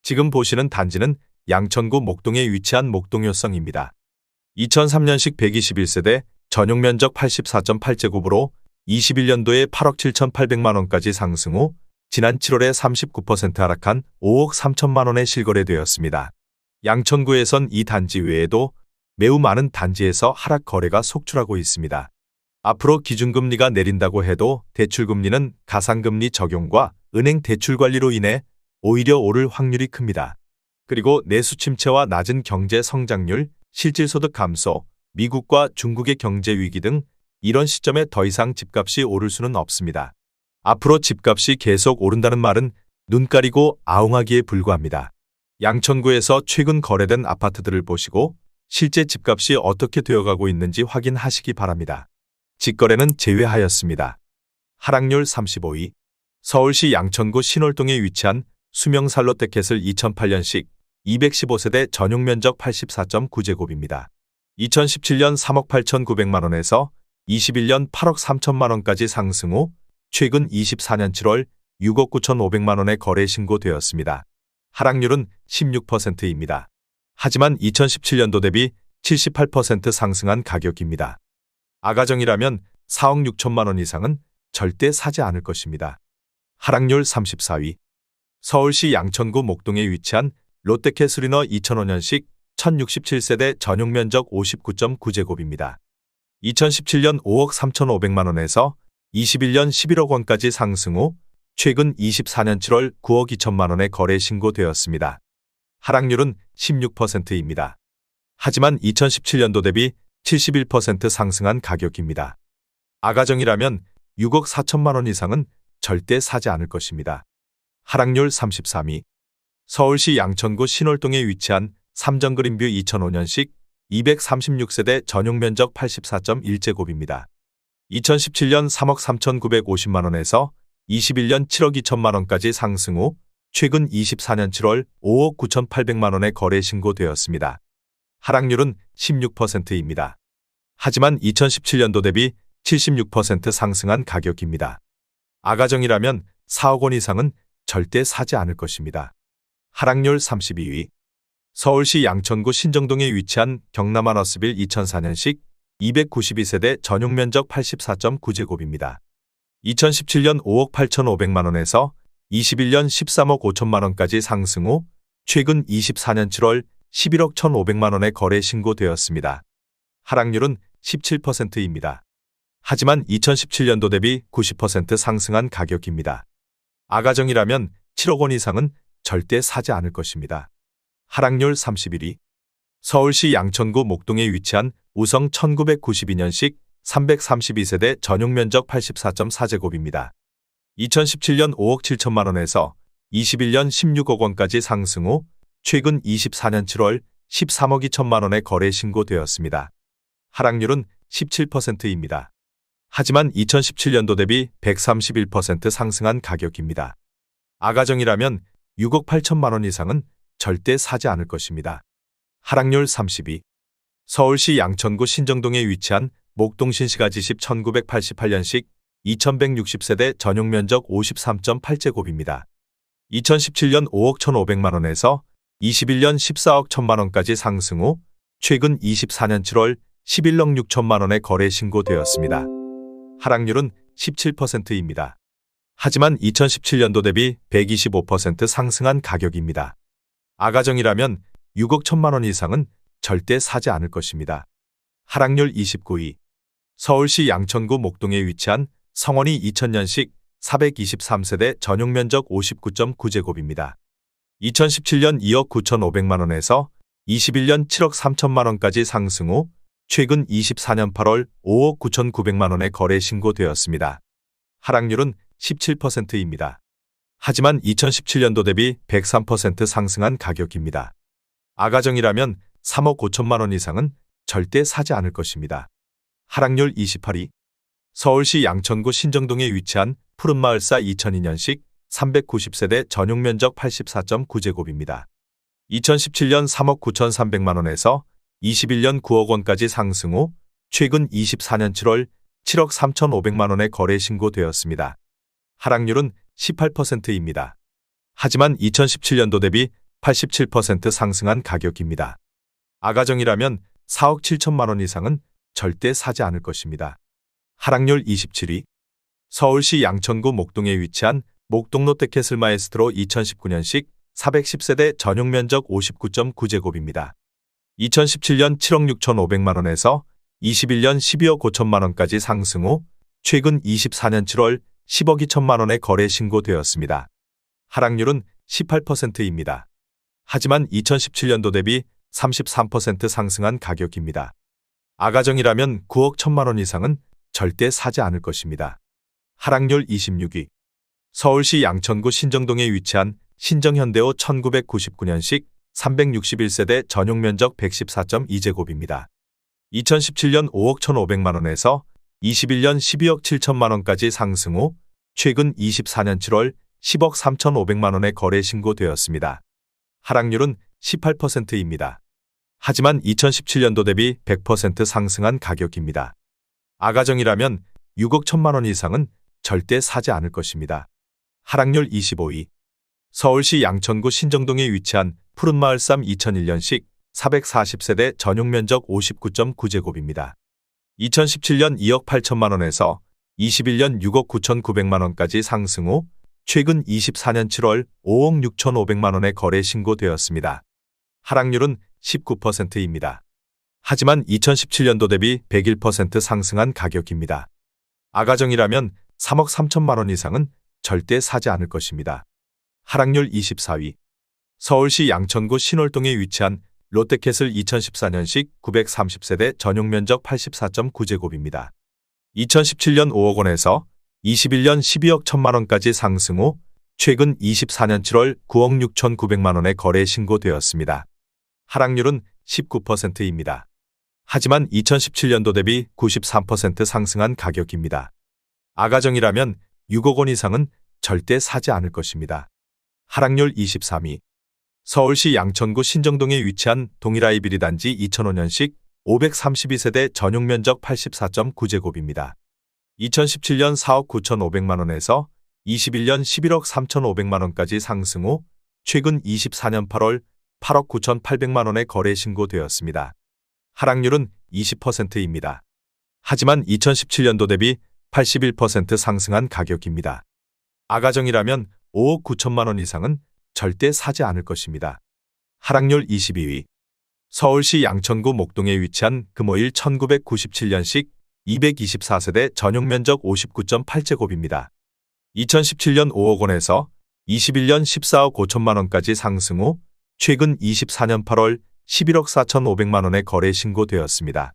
지금 보시는 단지는 양천구 목동에 위치한 목동효성입니다. 2003년식 121세대 전용 면적 84.8제곱으로 21년도에 8억 7,800만 원까지 상승 후 지난 7월에 39% 하락한 5억 3천만 원에 실거래되었습니다. 양천구에선 이 단지 외에도 매우 많은 단지에서 하락 거래가 속출하고 있습니다. 앞으로 기준금리가 내린다고 해도 대출금리는 가상금리 적용과 은행 대출 관리로 인해 오히려 오를 확률이 큽니다. 그리고 내수 침체와 낮은 경제 성장률, 실질소득 감소, 미국과 중국의 경제 위기 등 이런 시점에 더 이상 집값이 오를 수는 없습니다. 앞으로 집값이 계속 오른다는 말은 눈 가리고 아웅하기에 불과합니다. 양천구에서 최근 거래된 아파트들을 보시고 실제 집값이 어떻게 되어가고 있는지 확인하시기 바랍니다. 직거래는 제외하였습니다. 하락률 35위. 서울시 양천구 신월동에 위치한 수명살 롯데캐슬 2008년식 215세대 전용 면적 84.9제곱입니다. 2017년 3억 8,900만 원에서 21년 8억 3천만 원까지 상승 후 최근 24년 7월 6억 9,500만 원에 거래 신고되었습니다. 하락률은 16%입니다. 하지만 2017년도 대비 78% 상승한 가격입니다. 아가정이라면 4억 6천만 원 이상은 절대 사지 않을 것입니다. 하락률 34위. 서울시 양천구 목동에 위치한 롯데캐슬이너 2005년식 1067세대 전용 면적 59.9제곱입니다. 2017년 5억 3,500만 원에서 21년 11억 원까지 상승 후 최근 24년 7월 9억 2천만 원에 거래 신고되었습니다. 하락률은 16%입니다. 하지만 2017년도 대비 71% 상승한 가격입니다. 아가정이라면 6억 4천만 원 이상은 절대 사지 않을 것입니다. 하락률 33위. 서울시 양천구 신월동에 위치한 삼정그린뷰 2005년식 236세대 전용 면적 84.1제곱입니다. 2017년 3억 3,950만 원에서 21년 7억 2천만 원까지 상승 후 최근 24년 7월 5억 9,800만 원에 거래 신고되었습니다. 하락률은 16%입니다. 하지만 2017년도 대비 76% 상승한 가격입니다. 아가정이라면 4억 원 이상은 절대 사지 않을 것입니다. 하락률 32위. 서울시 양천구 신정동에 위치한 경남아너스빌 2004년식 292세대 전용 면적 84.9제곱입니다. 2017년 5억 8,500만 원에서 21년 13억 5천만 원까지 상승 후 최근 24년 7월 11억 1,500만 원에 거래 신고되었습니다. 하락률은 17%입니다. 하지만 2017년도 대비 90% 상승한 가격입니다. 아가정이라면 7억 원 이상은 절대 사지 않을 것입니다. 하락률 31위. 서울시 양천구 목동에 위치한 우성 1992년식 332세대 전용 면적 84.4제곱입니다. 2017년 5억 7천만 원에서 21년 16억 원까지 상승 후 최근 24년 7월 13억 2천만 원에 거래 신고되었습니다. 하락률은 17%입니다. 하지만 2017년도 대비 131% 상승한 가격입니다. 아가정이라면 6억 8천만 원 이상은 절대 사지 않을 것입니다. 하락률 32. 서울시 양천구 신정동에 위치한 목동신시가지십 1988년식 2160세대 전용 면적 53.8제곱입니다. 2017년 5억 1,500만 원에서 21년 14억 1천만 원까지 상승 후 최근 24년 7월 11억 6천만 원에 거래 신고되었습니다. 하락률은 17%입니다. 하지만 2017년도 대비 125% 상승한 가격입니다. 아가정이라면 6억 1천만 원 이상은 절대 사지 않을 것입니다. 하락률 29위. 서울시 양천구 목동에 위치한 성원이 2000년식 423세대 전용 면적 59.9제곱입니다. 2017년 2억 9,500만 원에서 21년 7억 3천만 원까지 상승 후 최근 24년 8월 5억 9,900만 원에 거래 신고되었습니다. 하락률은 17%입니다. 하지만 2017년도 대비 103% 상승한 가격입니다. 아가정이라면 3억 5천만 원 이상은 절대 사지 않을 것입니다. 하락률 28위. 서울시 양천구 신정동에 위치한 푸른마을사 2002년식 390세대 전용 면적 84.9제곱입니다. 2017년 3억 9,300만 원에서 21년 9억 원까지 상승 후 최근 24년 7월 7억 3,500만 원에 거래 신고되었습니다. 하락률은 18%입니다. 하지만 2017년도 대비 87% 상승한 가격입니다. 아가정이라면 4억 7천만 원 이상은 절대 사지 않을 것입니다. 하락률 27위. 서울시 양천구 목동에 위치한 목동 롯데캐슬 마에스트로 2019년식 410세대 전용 면적 59.9제곱입니다. 2017년 7억 6,500만 원에서 21년 12억 5천만 원까지 상승 후 최근 24년 7월 10억 2천만 원에 거래 신고되었습니다. 하락률은 18%입니다. 하지만 2017년도 대비 33% 상승한 가격입니다. 아가정이라면 9억 1천만 원 이상은 절대 사지 않을 것입니다. 하락률 26위. 서울시 양천구 신정동에 위치한 신정현대호 1999년식 361세대 전용 면적 114.2제곱입니다. 2017년 5억 1,500만 원에서 21년 12억 7천만 원까지 상승 후 최근 24년 7월 10억 3,500만 원에 거래 신고되었습니다. 하락률은 18%입니다. 하지만 2017년도 대비 100% 상승한 가격입니다. 아가정이라면 6억 1천만 원 이상은 절대 사지 않을 것입니다. 하락률 25위. 서울시 양천구 신정동에 위치한 푸른마을삼 2001년식 440세대 전용 면적 59.9제곱입니다. 2017년 2억 8천만 원에서 21년 6억 9,900만 원까지 상승 후 최근 24년 7월 5억 6,500만 원에 거래 신고되었습니다. 하락률은 19%입니다. 하지만 2017년도 대비 101% 상승한 가격입니다. 아가정이라면 3억 3천만 원 이상은 절대 사지 않을 것입니다. 하락률 24위. 서울시 양천구 신월동에 위치한 롯데캐슬 2014년식 930세대 전용 면적 84.9제곱입니다. 2017년 5억 원에서 21년 12억 1천만 원까지 상승 후 최근 24년 7월 9억 6,900만 원에 거래 신고되었습니다. 하락률은 19%입니다. 하지만 2017년도 대비 93% 상승한 가격입니다. 아가정이라면 6억 원 이상은 절대 사지 않을 것입니다. 하락률 23위. 서울시 양천구 신정동에 위치한 동일아이비리 단지 2005년식 532세대 전용 면적 84.9제곱입니다. 2017년 4억 9,500만 원에서 21년 11억 3,500만 원까지 상승 후 최근 24년 8월 8억 9,800만 원에 거래 신고되었습니다. 하락률은 20%입니다. 하지만 2017년도 대비 81% 상승한 가격입니다. 아가정이라면 5억 9천만 원 이상은 절대 사지 않을 것입니다. 하락률 22위. 서울시 양천구 목동에 위치한 금호일 1997년식 224세대 전용 면적 59.8제곱입니다. 2017년 5억 원에서 21년 14억 5천만 원까지 상승 후 최근 24년 8월 11억 4,500만 원에 거래 신고되었습니다.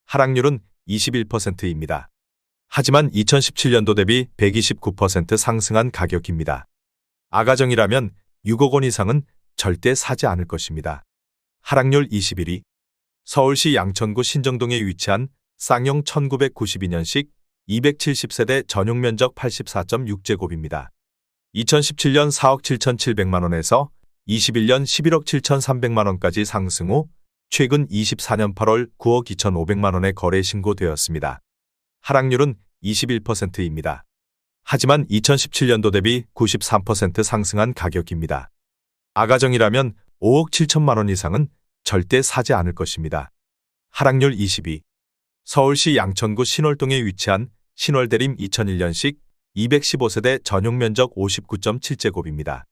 하락률은 21%입니다. 하지만 2017년도 대비 129% 상승한 가격입니다. 아가정이라면 6억 원 이상은 절대 사지 않을 것입니다. 하락률 21위. 서울시 양천구 신정동에 위치한 쌍용 1992년식 270세대 전용 면적 84.6제곱입니다. 2017년 4억 7,700만 원에서 21년 11억 7,300만 원까지 상승 후 최근 24년 8월 9억 2,500만 원에 거래 신고되었습니다. 하락률은 21%입니다. 하지만 2017년도 대비 93% 상승한 가격입니다. 아가정이라면 5억 7천만 원 이상은 절대 사지 않을 것입니다. 하락률 22. 서울시 양천구 신월동에 위치한 신월대림 2001년식 215세대 전용 면적 59.7제곱입니다.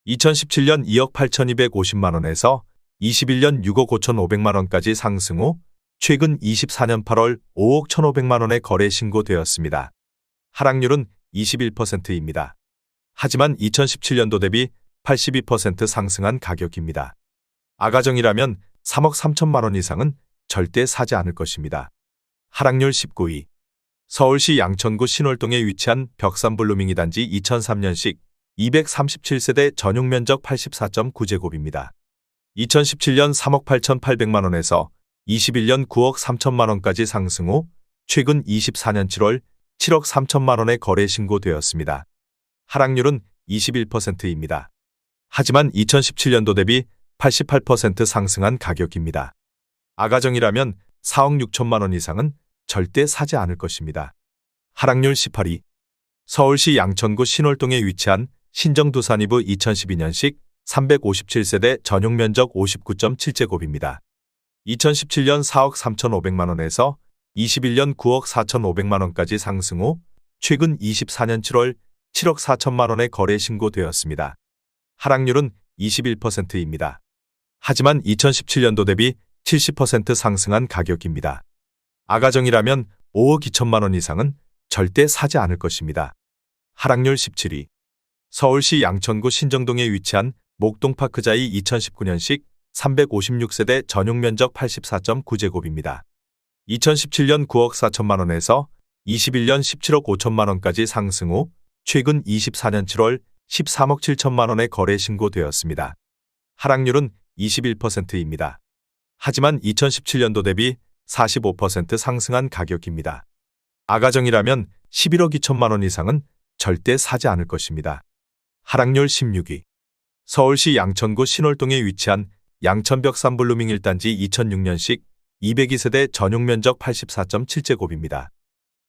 2017년 2억 8,250만 원에서 21년 6억 5,500만 원까지 상승 후 최근 24년 8월 5억 1,500만 원에 거래 신고되었습니다. 하락률은 21%입니다. 하지만 2017년도 대비 82% 상승한 가격입니다. 아가정이라면 3억 3천만 원 이상은 절대 사지 않을 것입니다. 하락률 19위. 서울시 양천구 신월동에 위치한 벽산블루밍이 단지 2003년식 237세대 전용 면적 84.9제곱입니다. 2017년 3억 8,800만 원에서 21년 9억 3천만 원까지 상승 후 최근 24년 7월 7억 3천만 원에 거래 신고되었습니다. 하락률은 21%입니다. 하지만 2017년도 대비 88% 상승한 가격입니다. 아가정이라면 4억 6천만 원 이상은 절대 사지 않을 것입니다. 하락률 18위. 서울시 양천구 신월동에 위치한 신정두산이브 2012년식 357세대 전용 면적 59.7제곱입니다. 2017년 4억 3,500만 원에서 21년 9억 4,500만 원까지 상승 후 최근 24년 7월 7억 4천만 원에 거래 신고되었습니다. 하락률은 21%입니다. 하지만 2017년도 대비 70% 상승한 가격입니다. 아가정이라면 5억 2천만 원 이상은 절대 사지 않을 것입니다. 하락률 17위. 서울시 양천구 신정동에 위치한 목동파크자이 2019년식 356세대 전용 면적 84.9제곱입니다. 2017년 9억 4천만 원에서 21년 17억 5천만 원까지 상승 후 최근 24년 7월 13억 7천만 원에 거래 신고되었습니다. 하락률은 21%입니다. 하지만 2017년도 대비 45% 상승한 가격입니다. 아가정이라면 11억 2천만 원 이상은 절대 사지 않을 것입니다. 하락률 16위. 서울시 양천구 신월동에 위치한 양천벽 산블루밍 1단지 2006년식 202세대 전용 면적 84.7제곱입니다.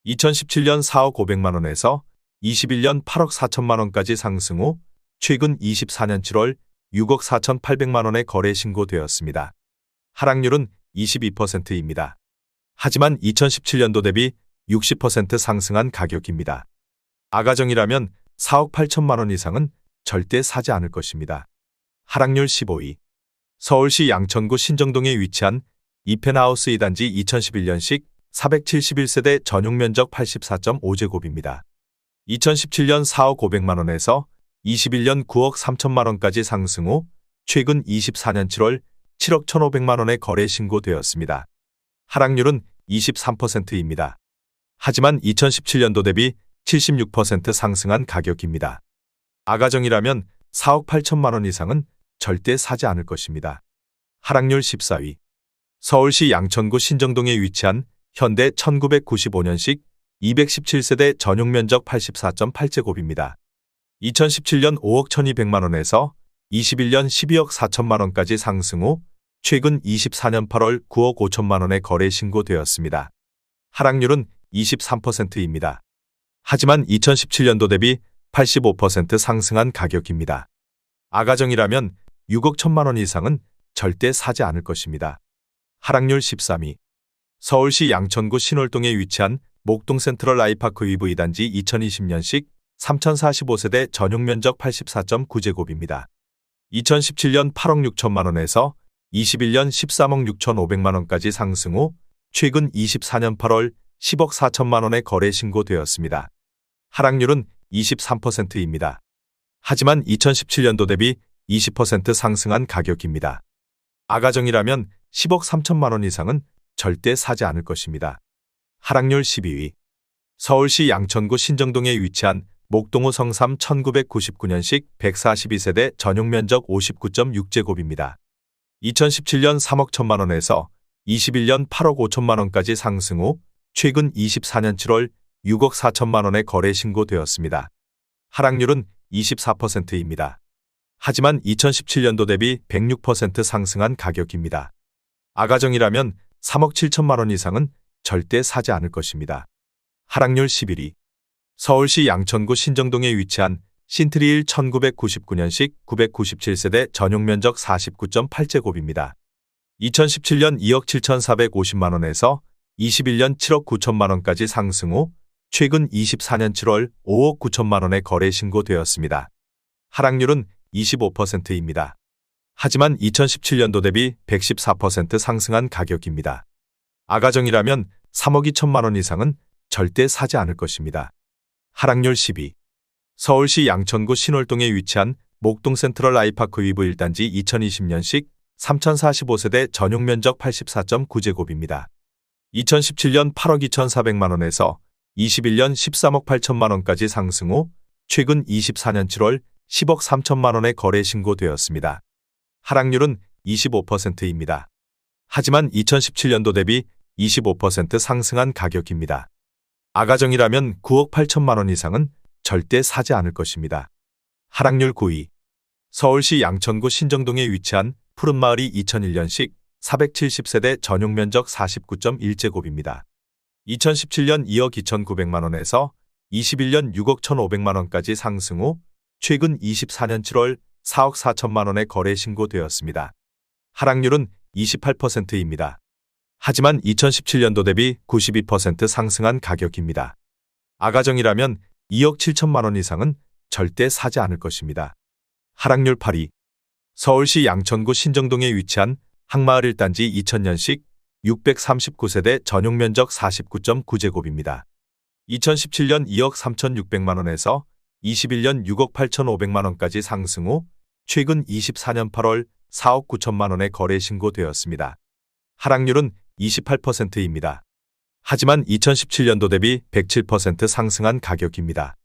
2017년 4억 500만 원에서 21년 8억 4천만 원까지 상승 후 최근 24년 7월 6억 4,800만 원에 거래 신고되었습니다. 하락률은 22%입니다. 하지만 2017년도 대비 60% 상승한 가격입니다. 아가정이라면 4억 8천만 원 이상은 절대 사지 않을 것입니다. 하락률 15위. 서울시 양천구 신정동에 위치한 이펜하우스 2단지 2011년식 471세대 전용 면적 84.5제곱입니다. 2017년 4억 500만 원에서 21년 9억 3천만 원까지 상승 후 최근 24년 7월 7억 1,500만 원에 거래 신고되었습니다. 하락률은 23%입니다. 하지만 2017년도 대비 76% 상승한 가격입니다. 아가정이라면 4억 8천만 원 이상은 절대 사지 않을 것입니다. 하락률 14위. 서울시 양천구 신정동에 위치한 현대 1995년식 217세대 전용 면적 84.8제곱입니다. 2017년 5억 1,200만 원에서 21년 12억 4천만 원까지 상승 후 최근 24년 8월 9억 5천만 원에 거래 신고되었습니다. 하락률은 23%입니다. 하지만 2017년도 대비 85% 상승한 가격입니다. 아가정이라면 6억 1천만 원 이상은 절대 사지 않을 것입니다. 하락률 13위. 서울시 양천구 신월동에 위치한 목동 센트럴 아이파크 위브 2단지 2020년식 3,045세대 전용 면적 84.9제곱입니다. 2017년 8억 6천만 원에서 21년 13억 6,500만 원까지 상승 후 최근 24년 8월 10억 4천만 원에 거래 신고되었습니다. 하락률은 23%입니다. 하지만 2017년도 대비 20% 상승한 가격입니다. 아가정이라면 10억 3천만 원 이상은 절대 사지 않을 것입니다. 하락률 12위. 서울시 양천구 신정동에 위치한 목동호 성삼 1999년식 142세대 전용 면적 59.6제곱입니다. 2017년 3억 1천만 원에서 21년 8억 5천만 원까지 상승 후 최근 24년 7월 6억 4천만 원에 거래 신고되었습니다. 하락률은 24%입니다. 하지만 2017년도 대비 106% 상승한 가격입니다. 아가정이라면 3억 7천만 원 이상은 절대 사지 않을 것입니다. 하락률 11위. 서울시 양천구 신정동에 위치한 신트리일 1999년식 997세대 전용 면적 49.8제곱입니다. 2017년 2억 7,450만 원에서 21년 7억 9천만 원까지 상승 후 최근 24년 7월 5억 9천만 원에 거래 신고되었습니다. 하락률은 25%입니다. 하지만 2017년도 대비 114% 상승한 가격입니다. 아가정이라면 3억 2천만 원 이상은 절대 사지 않을 것입니다. 하락률 10위. 서울시 양천구 신월동에 위치한 목동 센트럴 아이파크 위브 1단지 2020년식 3,045세대 전용 면적 84.9제곱입니다. 2017년 8억 2,400만 원에서 21년 13억 8천만 원까지 상승 후 최근 24년 7월 10억 3천만 원에 거래 신고되었습니다. 하락률은 25%입니다. 하지만 2017년도 대비 25% 상승한 가격입니다. 아가정이라면 9억 8천만 원 이상은 절대 사지 않을 것입니다. 하락률 9위. 서울시 양천구 신정동에 위치한 푸른마을이 2001년식 470세대 전용 면적 49.1제곱입니다. 2017년 2억 2,900만 원에서 21년 6억 1,500만 원까지 상승 후 최근 24년 7월 4억 4천만 원의 거래 신고되었습니다. 하락률은 28%입니다. 하지만 2017년도 대비 92% 상승한 가격입니다. 아가정이라면 2억 7천만 원 이상은 절대 사지 않을 것입니다. 하락률 8위. 서울시 양천구 신정동에 위치한 항마을 1단지 2000년식 639세대 전용면적 49.9제곱입니다. 2017년 2억 3,600만 원에서 21년 6억 8,500만 원까지 상승 후 최근 24년 8월 4억 9천만 원의 거래 신고되었습니다. 하락률은 28%입니다. 하지만 2017년도 대비 107% 상승한 가격입니다.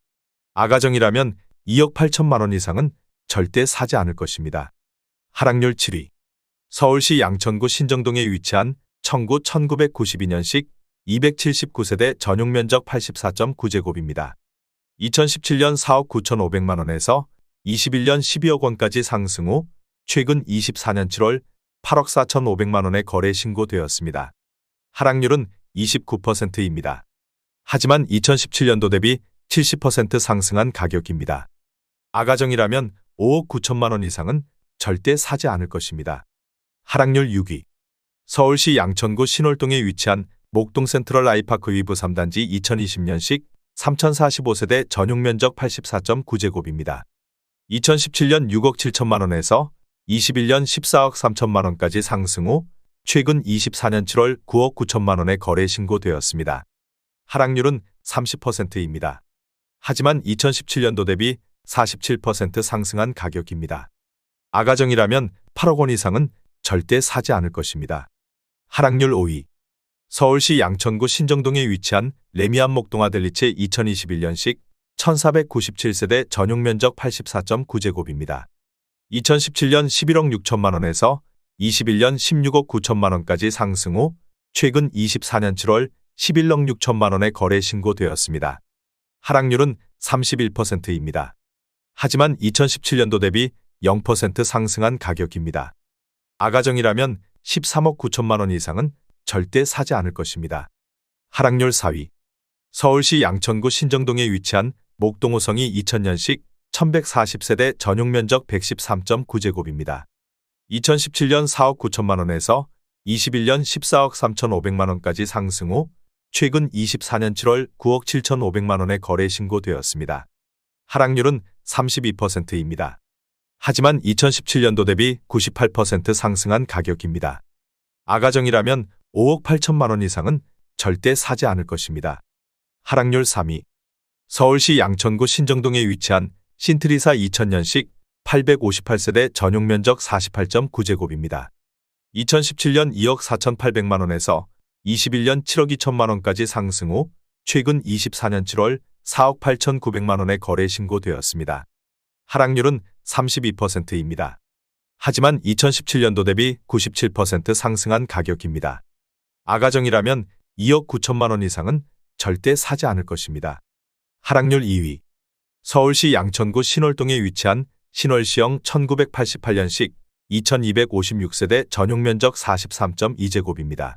아가정이라면 2억 8천만 원 이상은 절대 사지 않을 것입니다. 하락률 7위. 서울시 양천구 신정동에 위치한 청구 1992년식 279세대 전용면적 84.9제곱입니다. 2017년 4억 9,500만 원에서 21년 12억 원까지 상승 후 최근 24년 7월 8억 4,500만 원의 거래 신고되었습니다. 하락률은 29%입니다. 하지만 2017년도 대비 70% 상승한 가격입니다. 아가정이라면 5억 9천만 원 이상은 절대 사지 않을 것입니다. 하락률 6위. 서울시 양천구 신월동에 위치한 목동 센트럴 아이파크 위브 3단지 2020년식 3045세대 전용면적 84.9제곱입니다. 2017년 6억 7천만 원에서 21년 14억 3천만 원까지 상승 후 최근 24년 7월 9억 9천만 원의 거래 신고되었습니다. 하락률은 30%입니다. 하지만 2017년도 대비 47% 상승한 가격입니다. 아가정이라면 8억 원 이상은 절대 사지 않을 것입니다. 하락률 5위. 서울시 양천구 신정동에 위치한 레미안 목동 아델리체 2021년식 1497세대 전용면적 84.9제곱입니다. 2017년 11억 6천만 원에서 21년 16억 9천만 원까지 상승 후 최근 24년 7월 11억 6천만 원의 거래 신고되었습니다. 하락률은 31%입니다. 하지만 2017년도 대비 0% 상승한 가격입니다. 아가정이라면 13억 9천만 원 이상은 절대 사지 않을 것입니다. 하락률 4위. 서울시 양천구 신정동에 위치한 목동호성이 2000년식 1140세대 전용면적 113.9제곱입니다. 2017년 4억 9천만 원에서 21년 14억 3,500만 원까지 상승 후 최근 24년 7월 9억 7,500만 원의 거래 신고되었습니다. 하락률은 32%입니다. 하지만 2017년도 대비 98% 상승한 가격입니다. 아가정이라면 5억 8천만 원 이상은 절대 사지 않을 것입니다. 하락률 3위. 서울시 양천구 신정동에 위치한 신트리사 2000년식 858세대 전용면적 48.9제곱입니다. 2017년 2억 4,800만 원에서 21년 7억 2천만 원까지 상승 후 최근 24년 7월 4억 8,900만 원의 거래 신고되었습니다. 하락률은 32%입니다. 하지만 2017년도 대비 97% 상승한 가격입니다. 아가정이라면 2억 9천만 원 이상은 절대 사지 않을 것입니다. 하락률 2위. 서울시 양천구 신월동에 위치한 신월시형 1988년식 2256세대 전용면적 43.2제곱입니다.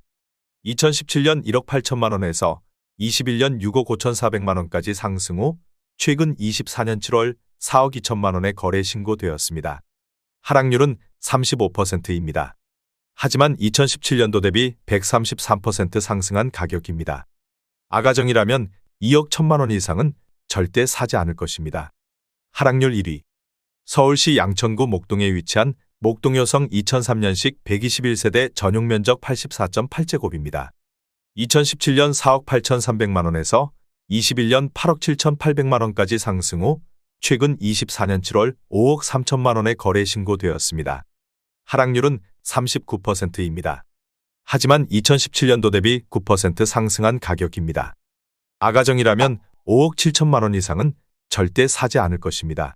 2017년 1억 8천만 원에서 21년 6억 5,400만 원까지 상승 후 최근 24년 7월 4억 2천만 원의 거래 신고되었습니다. 하락률은 35%입니다. 하지만 2017년도 대비 133% 상승한 가격입니다. 아가정이라면 2억 1천만 원 이상은 절대 사지 않을 것입니다. 하락률 1위. 서울시 양천구 목동에 위치한 목동여성 2003년식 121세대 전용면적 84.8제곱입니다. 2017년 4억 8,300만 원에서 21년 8억 7,800만 원까지 상승 후 최근 24년 7월 5억 3천만 원의 거래 신고되었습니다. 하락률은 39%입니다. 하지만 2017년도 대비 9% 상승한 가격입니다. 아가정이라면 5억 7천만 원 이상은 절대 사지 않을 것입니다.